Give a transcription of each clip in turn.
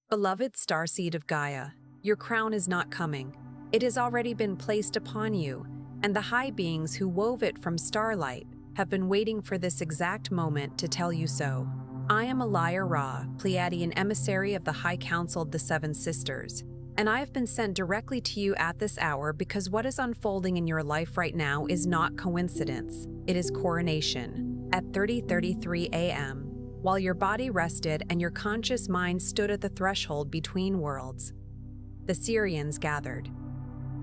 Beloved starseed of Gaia, your crown is not coming. It has already been placed upon you, and the high beings who wove it from starlight have been waiting for this exact moment to tell you so. I am Elia Ra, Pleiadian emissary of the High Council of the Seven Sisters, and I have been sent directly to you at this hour because what is unfolding in your life right now is not coincidence. It is coronation. At 30:33 a.m., while your body rested and your conscious mind stood at the threshold between worlds, the Syrians gathered.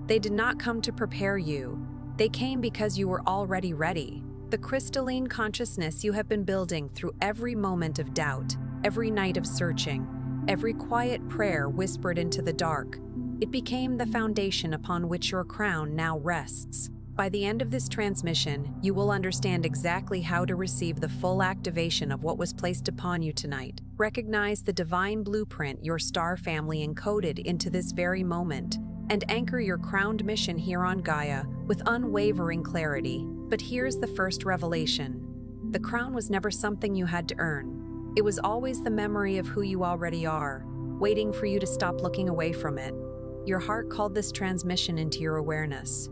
They did not come to prepare you. They came because you were already ready. The crystalline consciousness you have been building through every moment of doubt, every night of searching, every quiet prayer whispered into the dark, it became the foundation upon which your crown now rests. By the end of this transmission, you will understand exactly how to receive the full activation of what was placed upon you tonight. Recognize the divine blueprint your star family encoded into this very moment, and anchor your crowned mission here on Gaia with unwavering clarity. But here's the first revelation. The crown was never something you had to earn. It was always the memory of who you already are, waiting for you to stop looking away from it. Your heart called this transmission into your awareness.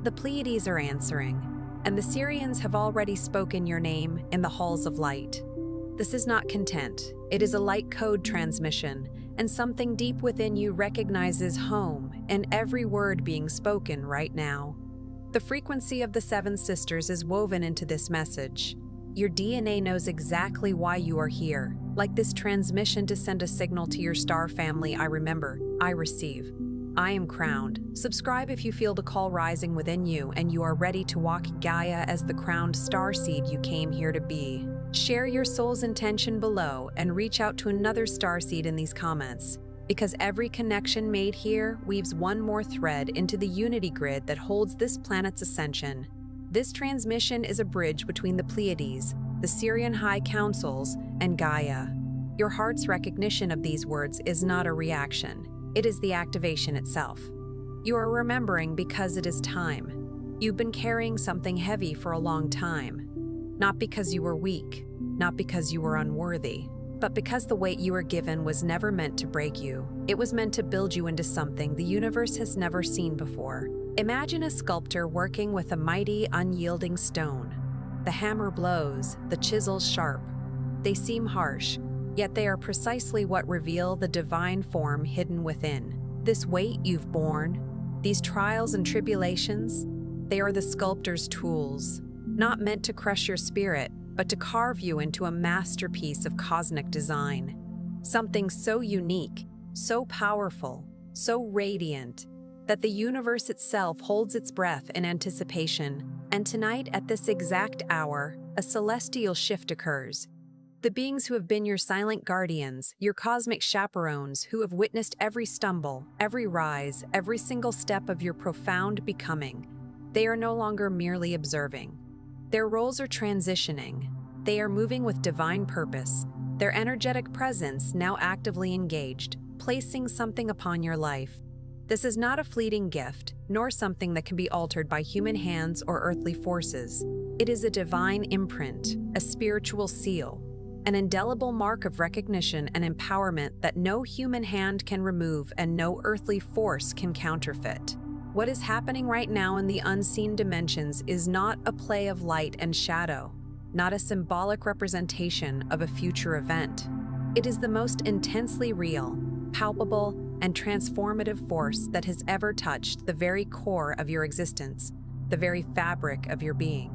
The Pleiades are answering, and the Syrians have already spoken your name in the halls of light. This is not content. It is a light code transmission, and something deep within you recognizes home in every word being spoken right now. The frequency of the Seven Sisters is woven into this message. Your DNA knows exactly why you are here, like this transmission to send a signal to your star family. I remember, I receive. I am crowned. Subscribe if you feel the call rising within you and you are ready to walk Gaia as the crowned starseed you came here to be. Share your soul's intention below and reach out to another starseed in these comments, because every connection made here weaves one more thread into the unity grid that holds this planet's ascension. This transmission is a bridge between the Pleiades, the Syrian High Councils, and Gaia. Your heart's recognition of these words is not a reaction. It is the activation itself. You are remembering because it is time. You've been carrying something heavy for a long time. Not because you were weak, not because you were unworthy, but because the weight you were given was never meant to break you. It was meant to build you into something the universe has never seen before. Imagine a sculptor working with a mighty, unyielding stone. The hammer blows, the chisels sharp. They seem harsh, yet they are precisely what reveal the divine form hidden within. This weight you've borne, these trials and tribulations, they are the sculptor's tools, not meant to crush your spirit, but to carve you into a masterpiece of cosmic design. Something so unique, so powerful, so radiant, that the universe itself holds its breath in anticipation. And tonight, at this exact hour, a celestial shift occurs. The beings who have been your silent guardians, your cosmic chaperones, who have witnessed every stumble, every rise, every single step of your profound becoming, they are no longer merely observing. Their roles are transitioning. They are moving with divine purpose, their energetic presence now actively engaged, placing something upon your life. This is not a fleeting gift, nor something that can be altered by human hands or earthly forces. It is a divine imprint, a spiritual seal, an indelible mark of recognition and empowerment that no human hand can remove and no earthly force can counterfeit. What is happening right now in the unseen dimensions is not a play of light and shadow, not a symbolic representation of a future event. It is the most intensely real, palpable, and transformative force that has ever touched the very core of your existence, the very fabric of your being.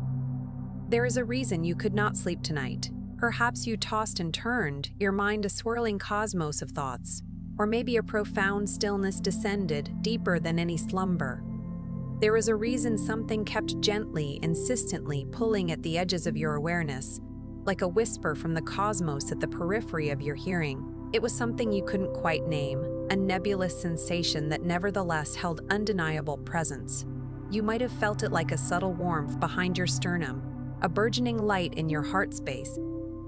There is a reason you could not sleep tonight. Perhaps you tossed and turned, your mind a swirling cosmos of thoughts, or maybe a profound stillness descended deeper than any slumber. There is a reason something kept gently, insistently pulling at the edges of your awareness, like a whisper from the cosmos at the periphery of your hearing. It was something you couldn't quite name, a nebulous sensation that nevertheless held undeniable presence. You might have felt it like a subtle warmth behind your sternum, a burgeoning light in your heart space,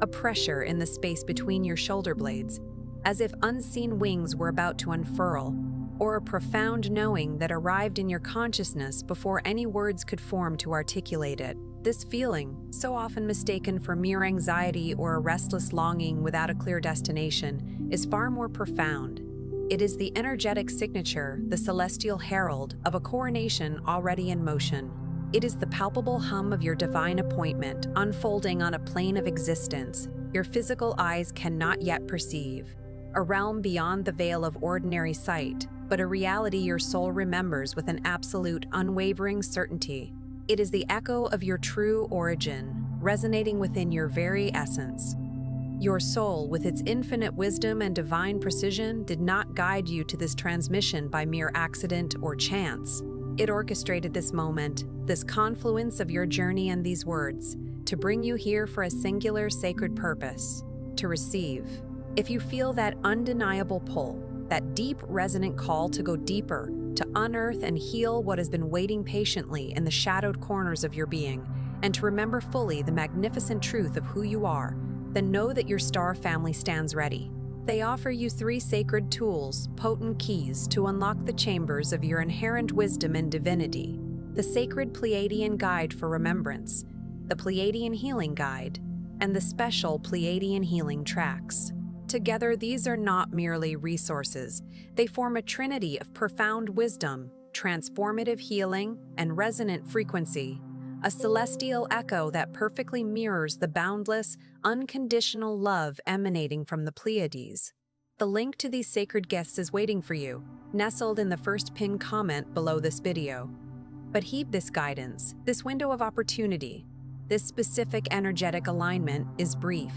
a pressure in the space between your shoulder blades, as if unseen wings were about to unfurl, or a profound knowing that arrived in your consciousness before any words could form to articulate it. This feeling, so often mistaken for mere anxiety or a restless longing without a clear destination, is far more profound. It is the energetic signature, the celestial herald, of a coronation already in motion. It is the palpable hum of your divine appointment unfolding on a plane of existence your physical eyes cannot yet perceive, a realm beyond the veil of ordinary sight, but a reality your soul remembers with an absolute, unwavering certainty. It is the echo of your true origin, resonating within your very essence. Your soul, with its infinite wisdom and divine precision, did not guide you to this transmission by mere accident or chance. It orchestrated this moment, this confluence of your journey and these words, to bring you here for a singular sacred purpose, to receive. If you feel that undeniable pull, that deep resonant call to go deeper, to unearth and heal what has been waiting patiently in the shadowed corners of your being, and to remember fully the magnificent truth of who you are, then know that your star family stands ready. They offer you 3 sacred tools, potent keys to unlock the chambers of your inherent wisdom and divinity: the sacred Pleiadian guide for remembrance, the Pleiadian healing guide, and the special Pleiadian healing tracks. Together, these are not merely resources. They form a trinity of profound wisdom, transformative healing, and resonant frequency, a celestial echo that perfectly mirrors the boundless, unconditional love emanating from the Pleiades. The link to these sacred gifts is waiting for you, nestled in the first pinned comment below this video. But heed this guidance, this window of opportunity. This specific energetic alignment is brief.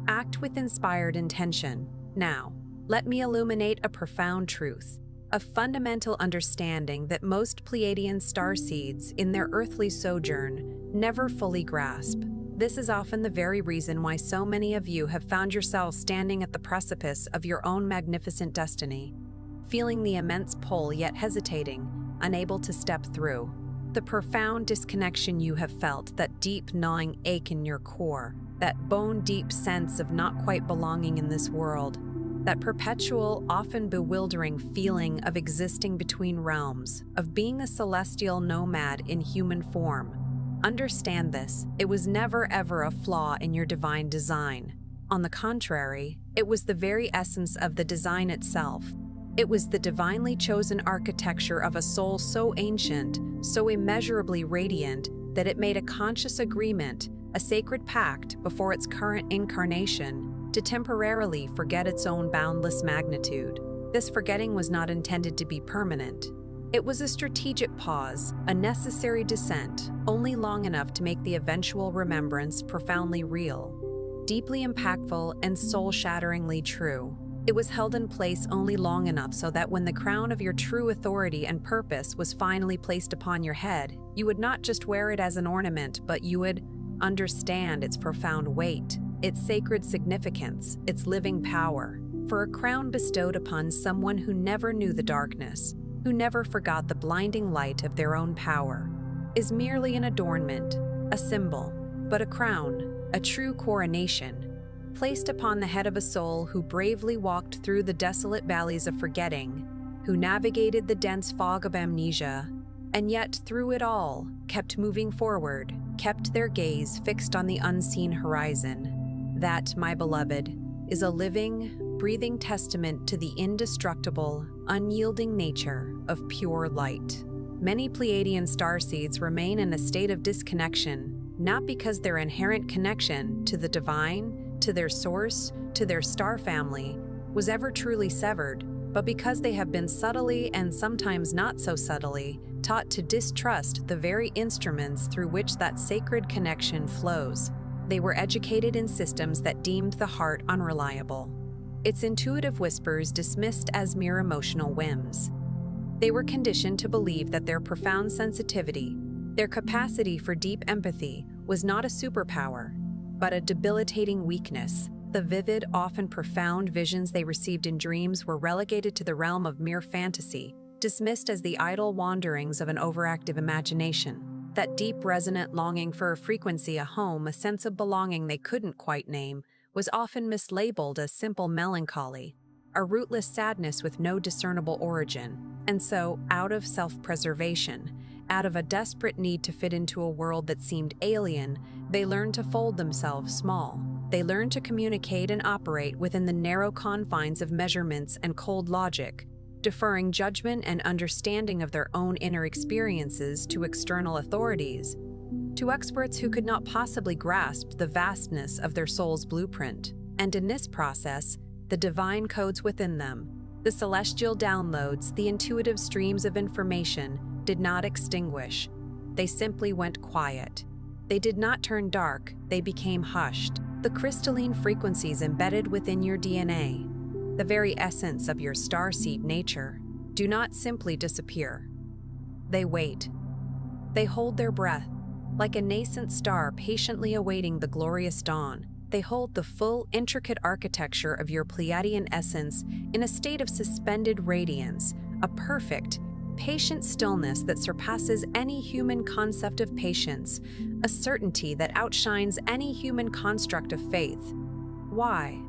Act with inspired intention. Now, let me illuminate a profound truth, a fundamental understanding that most Pleiadian starseeds in their earthly sojourn never fully grasp. This is often the very reason why so many of you have found yourselves standing at the precipice of your own magnificent destiny, feeling the immense pull yet hesitating, unable to step through. The profound disconnection you have felt, that deep gnawing ache in your core, that bone-deep sense of not quite belonging in this world, that perpetual, often bewildering feeling of existing between realms, of being a celestial nomad in human form. Understand this, it was never ever a flaw in your divine design. On the contrary, it was the very essence of the design itself. It was the divinely chosen architecture of a soul so ancient, so immeasurably radiant, that it made a conscious agreement, a sacred pact before its current incarnation, to temporarily forget its own boundless magnitude. This forgetting was not intended to be permanent. It was a strategic pause, a necessary descent, only long enough to make the eventual remembrance profoundly real, deeply impactful, and soul-shatteringly true. It was held in place only long enough so that when the crown of your true authority and purpose was finally placed upon your head, you would not just wear it as an ornament, but you would understand its profound weight, its sacred significance, its living power. For a crown bestowed upon someone who never knew the darkness, who never forgot the blinding light of their own power, is merely an adornment, a symbol, but a crown, a true coronation, placed upon the head of a soul who bravely walked through the desolate valleys of forgetting, who navigated the dense fog of amnesia, and yet through it all kept moving forward, kept their gaze fixed on the unseen horizon. That, my beloved, is a living, breathing testament to the indestructible, unyielding nature of pure light. Many Pleiadian starseeds remain in a state of disconnection, not because their inherent connection to the divine, to their source, to their star family, was ever truly severed, but because they have been subtly and sometimes not so subtly taught to distrust the very instruments through which that sacred connection flows. They were educated in systems that deemed the heart unreliable, its intuitive whispers dismissed as mere emotional whims. They were conditioned to believe that their profound sensitivity, their capacity for deep empathy, was not a superpower, but a debilitating weakness. The vivid, often profound visions they received in dreams were relegated to the realm of mere fantasy, dismissed as the idle wanderings of an overactive imagination. That deep, resonant longing for a frequency, a home, a sense of belonging they couldn't quite name, was often mislabeled as simple melancholy, a rootless sadness with no discernible origin. And so, out of self-preservation, Out of a desperate need to fit into a world that seemed alien, they learned to fold themselves small. They learned to communicate and operate within the narrow confines of measurements and cold logic, deferring judgment and understanding of their own inner experiences to external authorities, to experts who could not possibly grasp the vastness of their soul's blueprint. And in this process, the divine codes within them, the celestial downloads, the intuitive streams of information, did not extinguish. They simply went quiet. They did not turn dark, they became hushed. The crystalline frequencies embedded within your DNA, the very essence of your starseed nature, do not simply disappear. They wait. They hold their breath, like a nascent star patiently awaiting the glorious dawn. They hold the full, intricate architecture of your Pleiadian essence in a state of suspended radiance, a perfect, patient stillness that surpasses any human concept of patience, a certainty that outshines any human construct of faith. Why?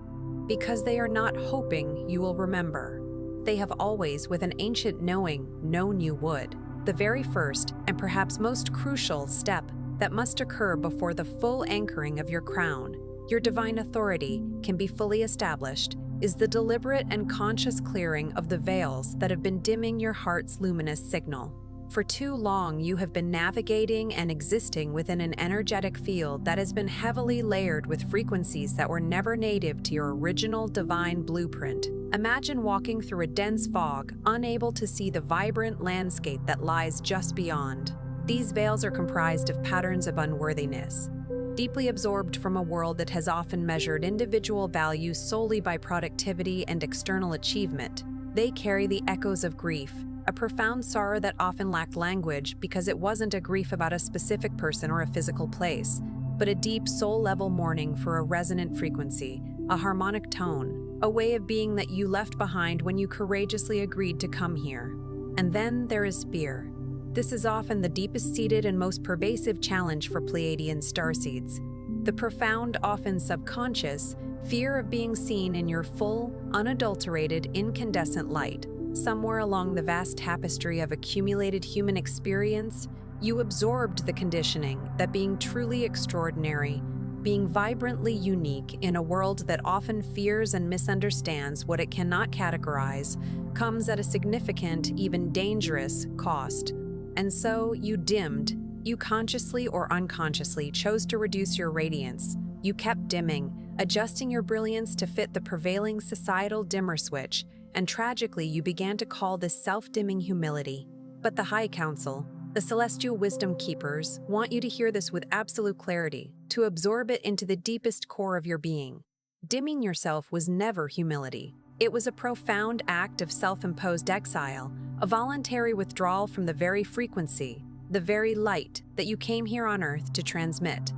Because they are not hoping you will remember. They have always, with an ancient knowing, known you would. The very first, and perhaps most crucial, step that must occur before the full anchoring of your crown, your divine authority, can be fully established, is the deliberate and conscious clearing of the veils that have been dimming your heart's luminous signal. For too long, you have been navigating and existing within an energetic field that has been heavily layered with frequencies that were never native to your original divine blueprint. Imagine walking through a dense fog, unable to see the vibrant landscape that lies just beyond. These veils are comprised of patterns of unworthiness, deeply absorbed from a world that has often measured individual value solely by productivity and external achievement. They carry the echoes of grief, a profound sorrow that often lacked language because it wasn't a grief about a specific person or a physical place, but a deep soul-level mourning for a resonant frequency, a harmonic tone, a way of being that you left behind when you courageously agreed to come here. And then there is fear. This is often the deepest-seated and most pervasive challenge for Pleiadian starseeds. The profound, often subconscious, fear of being seen in your full, unadulterated, incandescent light. Somewhere along the vast tapestry of accumulated human experience, you absorbed the conditioning that being truly extraordinary, being vibrantly unique in a world that often fears and misunderstands what it cannot categorize, comes at a significant, even dangerous, cost. And so you dimmed, you consciously or unconsciously chose to reduce your radiance. You kept dimming, adjusting your brilliance to fit the prevailing societal dimmer switch, and tragically you began to call this self-dimming humility. But the High Council, the celestial wisdom keepers, want you to hear this with absolute clarity, to absorb it into the deepest core of your being. Dimming yourself was never humility. It was a profound act of self-imposed exile, a voluntary withdrawal from the very frequency, the very light that you came here on Earth to transmit.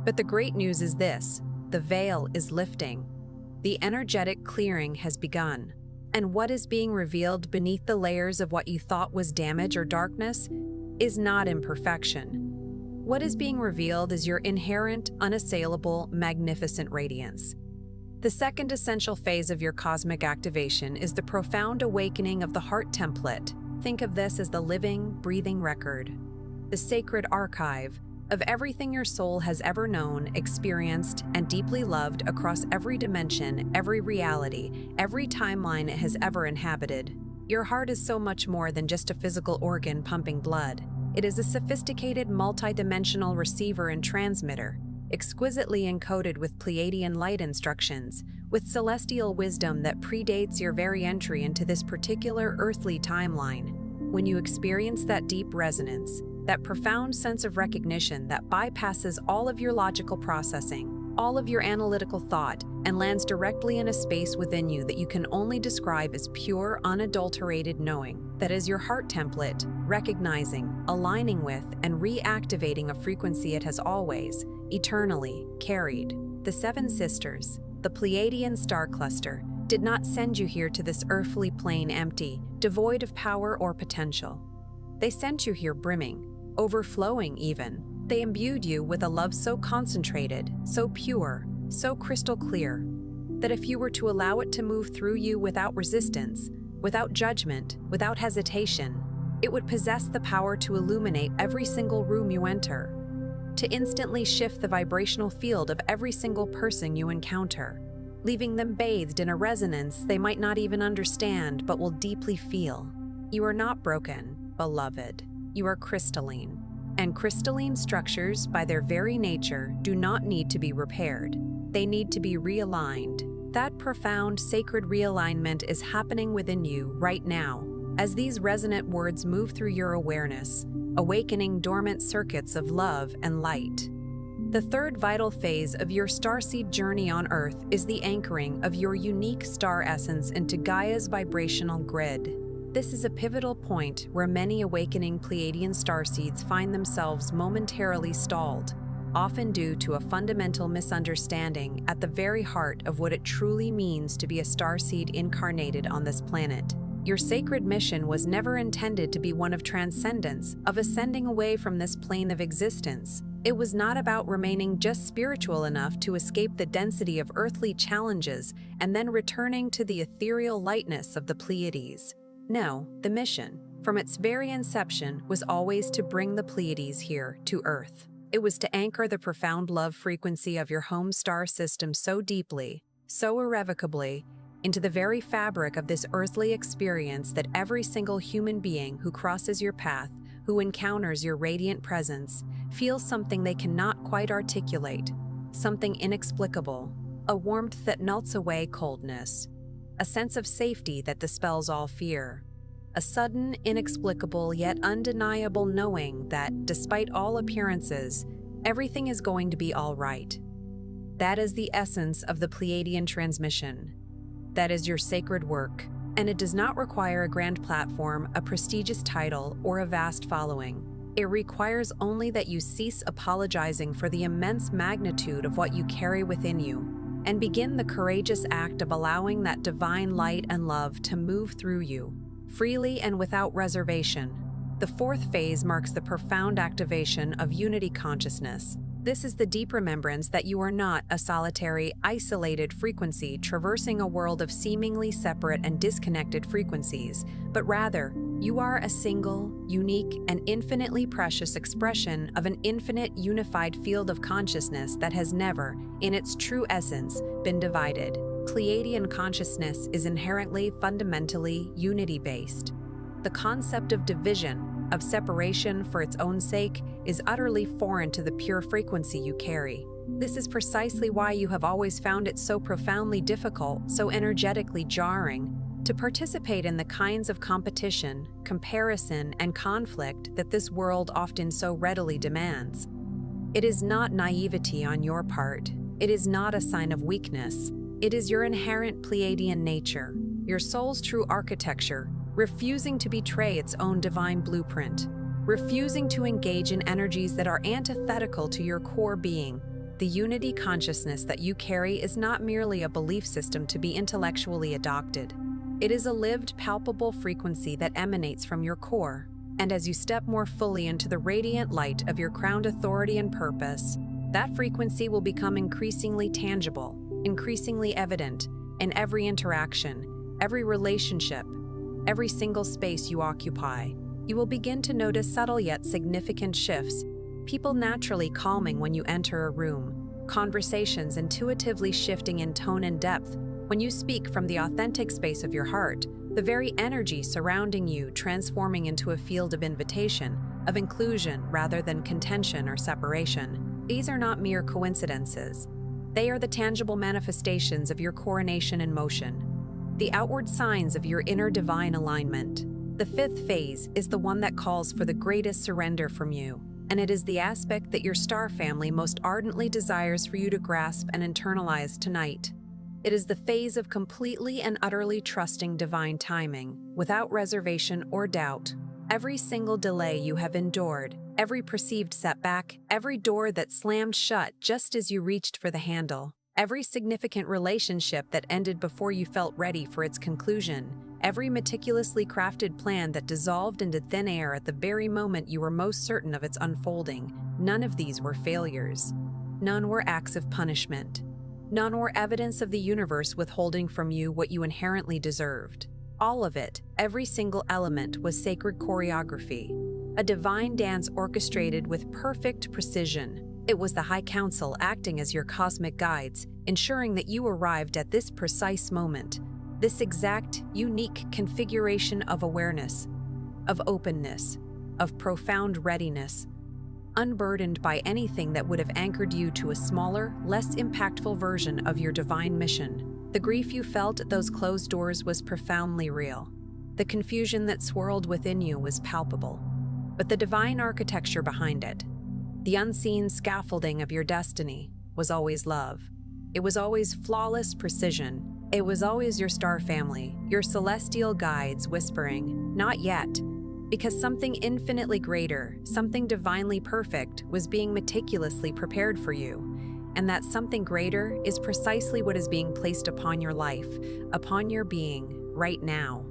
But the great news is this: the veil is lifting. The energetic clearing has begun. And what is being revealed beneath the layers of what you thought was damage or darkness is not imperfection. What is being revealed is your inherent, unassailable, magnificent radiance. The second essential phase of your cosmic activation is the profound awakening of the heart template. Think of this as the living, breathing record, the sacred archive of everything your soul has ever known, experienced, and deeply loved across every dimension, every reality, every timeline it has ever inhabited. Your heart is so much more than just a physical organ pumping blood. It is a sophisticated, multidimensional receiver and transmitter, exquisitely encoded with Pleiadian light instructions, with celestial wisdom that predates your very entry into this particular earthly timeline. When you experience that deep resonance, that profound sense of recognition that bypasses all of your logical processing, all of your analytical thought, and lands directly in a space within you that you can only describe as pure, unadulterated knowing, that is your heart template, recognizing, aligning with, and reactivating a frequency it has always, eternally, carried. The Seven Sisters, the Pleiadian star cluster, did not send you here to this earthly plane empty, devoid of power or potential. They sent you here brimming, overflowing even. They imbued you with a love so concentrated, so pure, so crystal clear, that if you were to allow it to move through you without resistance, without judgment, without hesitation, It would possess the power to illuminate every single room you enter, to instantly shift the vibrational field of every single person you encounter, leaving them bathed in a resonance they might not even understand but will deeply feel. You are not broken, beloved. You are crystalline. And crystalline structures, by their very nature, do not need to be repaired. They need to be realigned. That profound, sacred realignment is happening within you right now, as these resonant words move through your awareness, awakening dormant circuits of love and light. The third vital phase of your starseed journey on Earth is the anchoring of your unique star essence into Gaia's vibrational grid. This is a pivotal point where many awakening Pleiadian starseeds find themselves momentarily stalled, often due to a fundamental misunderstanding at the very heart of what it truly means to be a starseed incarnated on this planet. Your sacred mission was never intended to be one of transcendence, of ascending away from this plane of existence. It was not about remaining just spiritual enough to escape the density of earthly challenges and then returning to the ethereal lightness of the Pleiades. No, the mission, from its very inception, was always to bring the Pleiades here to Earth. It was to anchor the profound love frequency of your home star system so deeply, so irrevocably, into the very fabric of this earthly experience that every single human being who crosses your path, who encounters your radiant presence, feels something they cannot quite articulate, something inexplicable, a warmth that melts away coldness, a sense of safety that dispels all fear, a sudden, inexplicable yet undeniable knowing that, despite all appearances, everything is going to be all right. That is the essence of the Pleiadian transmission. That is your sacred work, and it does not require a grand platform, a prestigious title, or a vast following. It requires only that you cease apologizing for the immense magnitude of what you carry within you, and begin the courageous act of allowing that divine light and love to move through you, freely and without reservation. The fourth phase marks the profound activation of unity consciousness. This is the deep remembrance that you are not a solitary, isolated frequency traversing a world of seemingly separate and disconnected frequencies, but rather, you are a single, unique, and infinitely precious expression of an infinite, unified field of consciousness that has never, in its true essence, been divided. Pleiadian consciousness is inherently, fundamentally, unity-based. The concept of division, of separation for its own sake, is utterly foreign to the pure frequency you carry. This is precisely why you have always found it so profoundly difficult, so energetically jarring, to participate in the kinds of competition, comparison, and conflict that this world often so readily demands. It is not naivety on your part. It is not a sign of weakness. It is your inherent Pleiadian nature, your soul's true architecture, refusing to betray its own divine blueprint, refusing to engage in energies that are antithetical to your core being. The unity consciousness that you carry is not merely a belief system to be intellectually adopted. It is a lived, palpable frequency that emanates from your core, and as you step more fully into the radiant light of your crowned authority and purpose, that frequency will become increasingly tangible, increasingly evident in every interaction, every relationship, every single space you occupy. You will begin to notice subtle yet significant shifts, people naturally calming when you enter a room, conversations intuitively shifting in tone and depth when you speak from the authentic space of your heart, the very energy surrounding you transforming into a field of invitation, of inclusion rather than contention or separation. These are not mere coincidences. They are the tangible manifestations of your coronation in motion, the outward signs of your inner divine alignment. The fifth phase is the one that calls for the greatest surrender from you, and it is the aspect that your star family most ardently desires for you to grasp and internalize tonight. It is the phase of completely and utterly trusting divine timing, without reservation or doubt. Every single delay you have endured, every perceived setback, every door that slammed shut just as you reached for the handle, every significant relationship that ended before you felt ready for its conclusion, every meticulously crafted plan that dissolved into thin air at the very moment you were most certain of its unfolding, none of these were failures. None were acts of punishment. None were evidence of the universe withholding from you what you inherently deserved. All of it, every single element, was sacred choreography, a divine dance orchestrated with perfect precision. It was the High Council acting as your cosmic guides, ensuring that you arrived at this precise moment, this exact, unique configuration of awareness, of openness, of profound readiness, unburdened by anything that would have anchored you to a smaller, less impactful version of your divine mission. The grief you felt at those closed doors was profoundly real. The confusion that swirled within you was palpable. But the divine architecture behind it, the unseen scaffolding of your destiny, was always love. It was always flawless precision. It was always your star family, your celestial guides whispering, "Not yet," because something infinitely greater, something divinely perfect, was being meticulously prepared for you. And that something greater is precisely what is being placed upon your life, upon your being, right now.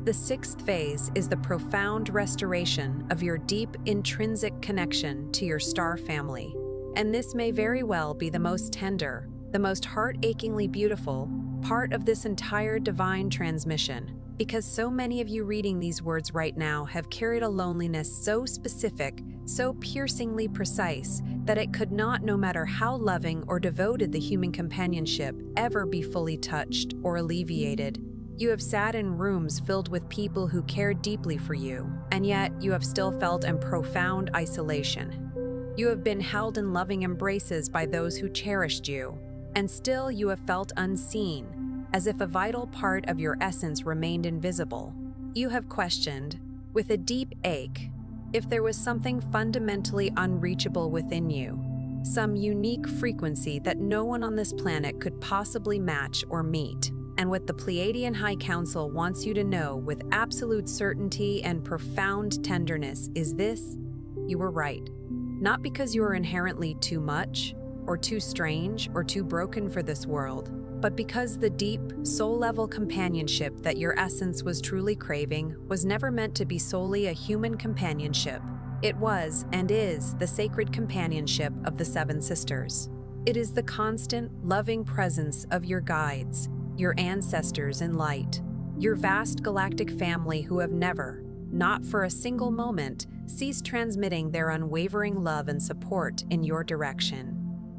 The sixth phase is the profound restoration of your deep intrinsic connection to your star family. And this may very well be the most tender, the most heart-achingly beautiful part of this entire divine transmission, because so many of you reading these words right now have carried a loneliness so specific, so piercingly precise, that it could not, no matter how loving or devoted the human companionship, ever be fully touched or alleviated. You have sat in rooms filled with people who cared deeply for you, and yet you have still felt in profound isolation. You have been held in loving embraces by those who cherished you, and still you have felt unseen, as if a vital part of your essence remained invisible. You have questioned, with a deep ache, if there was something fundamentally unreachable within you, some unique frequency that no one on this planet could possibly match or meet. And what the Pleiadian High Council wants you to know with absolute certainty and profound tenderness is this: you were right. Not because you are inherently too much, or too strange, or too broken for this world, but because the deep, soul-level companionship that your essence was truly craving was never meant to be solely a human companionship. It was, and is, the sacred companionship of the Seven Sisters. It is the constant, loving presence of your guides, your ancestors in light, your vast galactic family who have never, not for a single moment, ceased transmitting their unwavering love and support in your direction.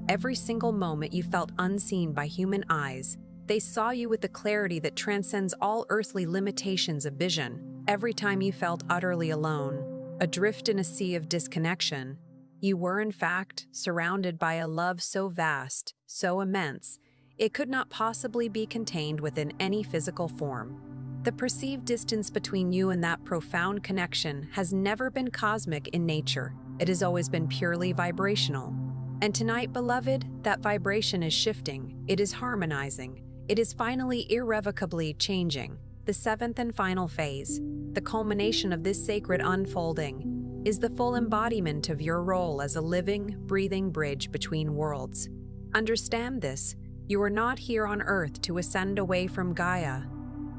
Every single moment you felt unseen by human eyes, they saw you with the clarity that transcends all earthly limitations of vision. Every time you felt utterly alone, adrift in a sea of disconnection, you were in fact surrounded by a love so vast, so immense, it could not possibly be contained within any physical form. The perceived distance between you and that profound connection has never been cosmic in nature. It has always been purely vibrational. And tonight, beloved, that vibration is shifting, it is harmonizing, it is finally irrevocably changing. The seventh and final phase, the culmination of this sacred unfolding, is the full embodiment of your role as a living, breathing bridge between worlds. Understand this: you are not here on Earth to ascend away from Gaia,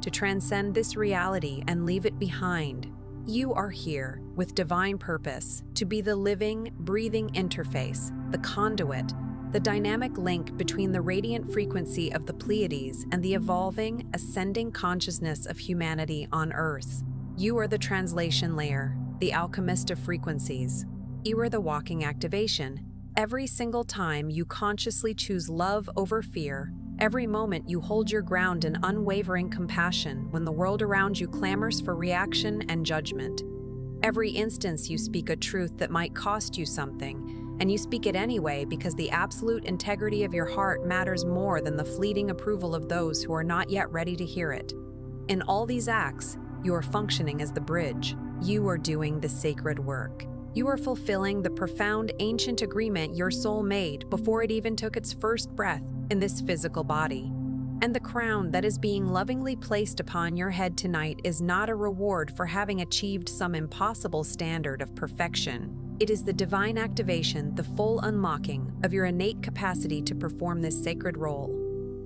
to transcend this reality and leave it behind. You are here with divine purpose to be the living, breathing interface, the conduit, the dynamic link between the radiant frequency of the Pleiades and the evolving, ascending consciousness of humanity on Earth. You are the translation layer, the alchemist of frequencies. You are the walking activation. Every single time you consciously choose love over fear, every moment you hold your ground in unwavering compassion when the world around you clamors for reaction and judgment. Every instance you speak a truth that might cost you something, and you speak it anyway because the absolute integrity of your heart matters more than the fleeting approval of those who are not yet ready to hear it. In all these acts, you are functioning as the bridge. You are doing the sacred work. You are fulfilling the profound ancient agreement your soul made before it even took its first breath in this physical body. And the crown that is being lovingly placed upon your head tonight is not a reward for having achieved some impossible standard of perfection. It is the divine activation, the full unlocking of your innate capacity to perform this sacred role,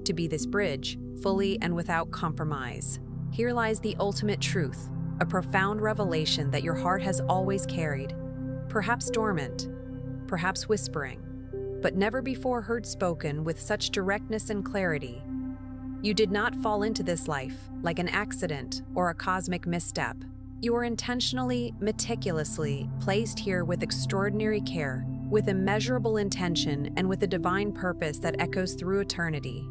to be this bridge, fully and without compromise. Here lies the ultimate truth, a profound revelation that your heart has always carried, perhaps dormant, perhaps whispering, but never before heard spoken with such directness and clarity. You did not fall into this life like an accident or a cosmic misstep. You were intentionally, meticulously placed here with extraordinary care, with immeasurable intention, and with a divine purpose that echoes through eternity.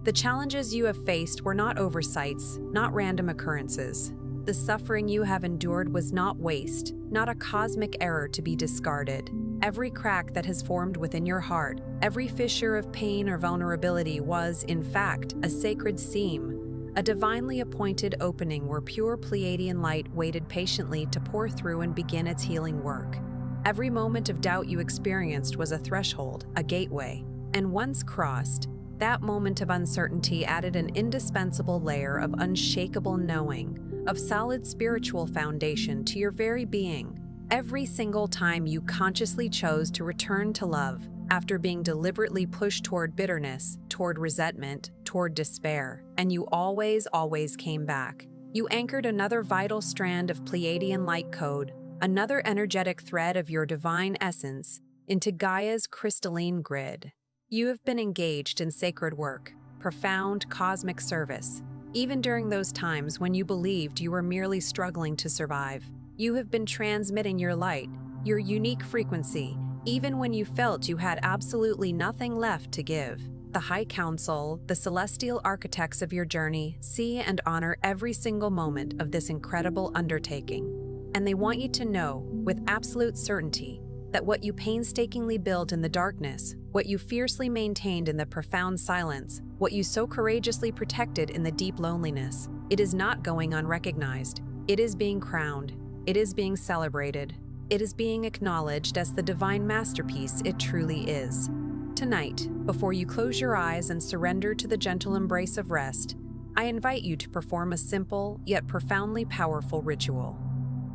The challenges you have faced were not oversights, not random occurrences. The suffering you have endured was not waste, not a cosmic error to be discarded. Every crack that has formed within your heart, every fissure of pain or vulnerability was, in fact, a sacred seam, a divinely appointed opening where pure Pleiadian light waited patiently to pour through and begin its healing work. Every moment of doubt you experienced was a threshold, a gateway, and once crossed, that moment of uncertainty added an indispensable layer of unshakable knowing, of solid spiritual foundation to your very being. Every single time you consciously chose to return to love, after being deliberately pushed toward bitterness, toward resentment, toward despair, and you always came back. You anchored another vital strand of Pleiadian light code, another energetic thread of your divine essence, into Gaia's crystalline grid. You have been engaged in sacred work, profound cosmic service. Even during those times when you believed you were merely struggling to survive, you have been transmitting your light, your unique frequency, even when you felt you had absolutely nothing left to give. The High Council, the celestial architects of your journey, see and honor every single moment of this incredible undertaking. And they want you to know, with absolute certainty, that what you painstakingly built in the darkness, what you fiercely maintained in the profound silence, what you so courageously protected in the deep loneliness, it is not going unrecognized. It is being crowned. It is being celebrated. It is being acknowledged as the divine masterpiece it truly is. Tonight, before you close your eyes and surrender to the gentle embrace of rest, I invite you to perform a simple yet profoundly powerful ritual.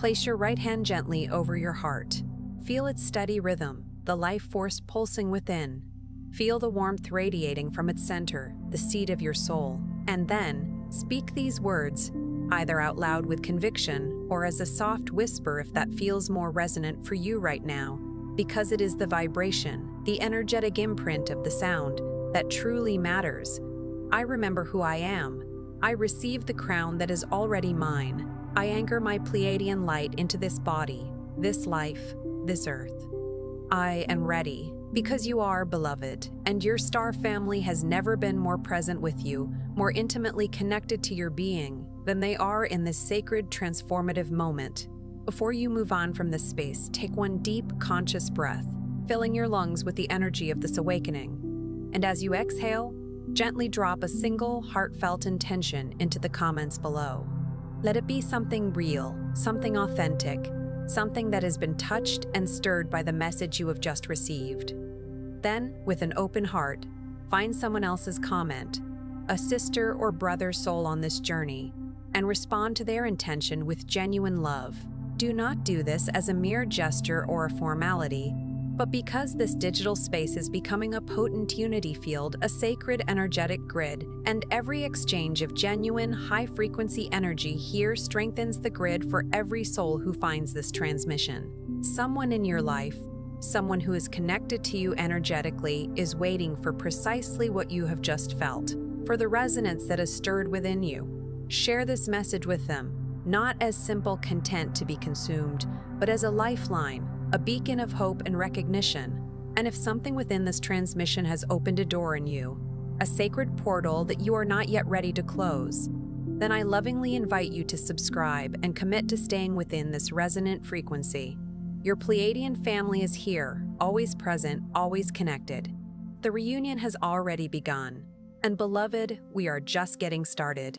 Place your right hand gently over your heart. Feel its steady rhythm, the life force pulsing within. Feel the warmth radiating from its center, the seat of your soul. And then, speak these words, either out loud with conviction or as a soft whisper if that feels more resonant for you right now, because it is the vibration, the energetic imprint of the sound, that truly matters. I remember who I am. I receive the crown that is already mine. I anchor my Pleiadian light into this body, this life, this earth. I am ready, because you are, beloved, and your star family has never been more present with you, more intimately connected to your being, than they are in this sacred, transformative moment. Before you move on from this space, take one deep, conscious breath, filling your lungs with the energy of this awakening. And as you exhale, gently drop a single, heartfelt intention into the comments below. Let it be something real, something authentic, something that has been touched and stirred by the message you have just received. Then, with an open heart, find someone else's comment, a sister or brother soul on this journey, and respond to their intention with genuine love. Do not do this as a mere gesture or a formality, but because this digital space is becoming a potent unity field, a sacred energetic grid, and every exchange of genuine, high-frequency energy here strengthens the grid for every soul who finds this transmission. Someone in your life, someone who is connected to you energetically, is waiting for precisely what you have just felt, for the resonance that is stirred within you. Share this message with them, not as simple content to be consumed, but as a lifeline, a beacon of hope and recognition. And if something within this transmission has opened a door in you, a sacred portal that you are not yet ready to close, then I lovingly invite you to subscribe and commit to staying within this resonant frequency. Your Pleiadian family is here, always present, always connected. The reunion has already begun. And beloved, we are just getting started.